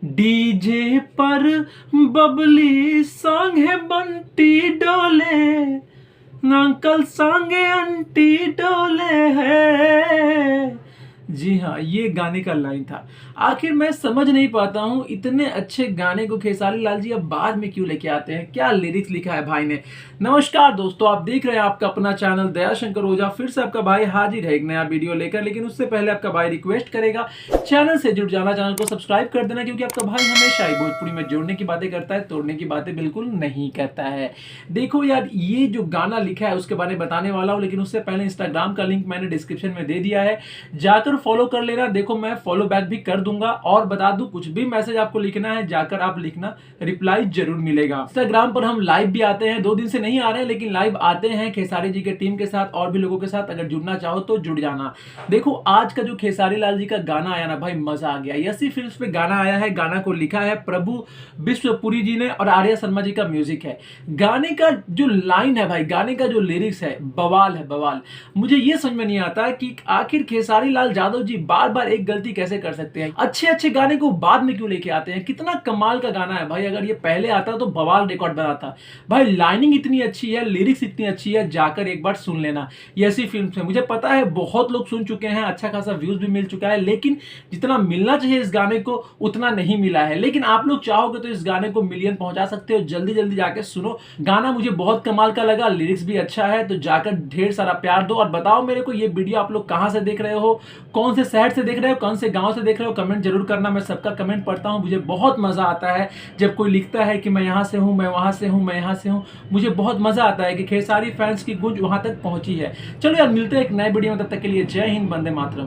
DJ पर Babli song है बंटी डोले, अंकल सॉन्ग है आंटी डोले है। जी हाँ, ये गाने का लाइन था। आखिर मैं समझ नहीं पाता हूँ इतने अच्छे गाने को खेसारी लाल जी अब बाद में क्यों लेके आते हैं। क्या लिरिक्स लिखा है भाई ने। नमस्कार दोस्तों, आप देख रहे हैं आपका अपना चैनल दयाशंकर ओझा। फिर से आपका भाई हाजिर है एक नया वीडियो लेकर। लेकिन उससे पहले आपका भाई रिक्वेस्ट करेगा चैनल से जुड़ जाना, चैनल को सब्सक्राइब कर देना, क्योंकि आपका भाई हमेशा ही भोजपुरी में जोड़ने की बातें करता है, तोड़ने की बातें बिल्कुल नहीं करता है। देखो यार, ये जो गाना लिखा है उसके बारे में बताने वाला हूँ, लेकिन उससे पहले इंस्टाग्राम का लिंक मैंने डिस्क्रिप्शन में दे दिया है, जाकर फॉलो कर लेना। देखो मैं फॉलो बैक भी कर दूंगा, और बता दूं कुछ भी मैसेज आपको लिखना है जाकर आप लिखना, रिप्लाई जरूर मिलेगा। इंस्टाग्राम पर हम लाइव भी आते हैं, 2 दिन से नहीं आ रहे हैं लेकिन लाइव आते हैं खेसारी जी के टीम के साथ और भी लोगों के साथ। अगर जुड़ना चाहो तो जुड़ जाना। देखो आज का जो खेसारी लाल जी का गाना आया ना भाई, मजा आ गया। यसी फिल्म्स पे गाना आया है, गाना को लिखा है प्रभु विश्वपुरी जी ने और आर्या शर्मा जी का म्यूजिक है। गाने का जो लाइन है भाई, गाने का जो लिरिक्स है, बवाल है बवाल। मुझे ये समझ में नहीं आता कि आखिर खेसारी लाल यादव जी बार बार एक गलती कैसे कर सकते हैं। अच्छे अच्छे गाने को बाद में क्यों लेके आते हैं। कितना कमाल का गाना है भाई, अगर ये पहले आता तो बवाल रिकॉर्ड बनाता भाई। लाइनिंग इतनी अच्छी है, लिरिक्स इतनी अच्छी है, जाकर एक बार सुन लेना। ये ऐसी फिल्म है, मुझे पता है बहुत लोग सुन चुके हैं, अच्छा खासा व्यूज भी मिल चुका है, लेकिन जितना मिलना चाहिए इस गाने को उतना नहीं मिला है। लेकिन आप लोग चाहोगे तो इस गाने को मिलियन पहुंचा सकते हो। जल्दी जल्दी जाके सुनो, गाना मुझे बहुत कमाल का लगा, लिरिक्स भी अच्छा है। तो जाकर ढेर सारा प्यार दो और बताओ मेरे को ये वीडियो आप लोग कहां से देख रहे हो, कौन से शहर से देख रहे हो, कौन से गांव से देख रहे हो। कमेंट जरूर करना, मैं सबका कमेंट पढ़ता हूं। मुझे बहुत मजा आता है जब कोई लिखता है कि मैं यहां से हूं, मैं वहां से हूं, मैं यहां से हूं। मुझे बहुत मजा आता है कि खेसारी फैंस की गूंज वहां तक पहुंची है। चलो यार, मिलते हैं एक नए वीडियो में, तब तक के लिए जय हिंद, वंदे मातरम।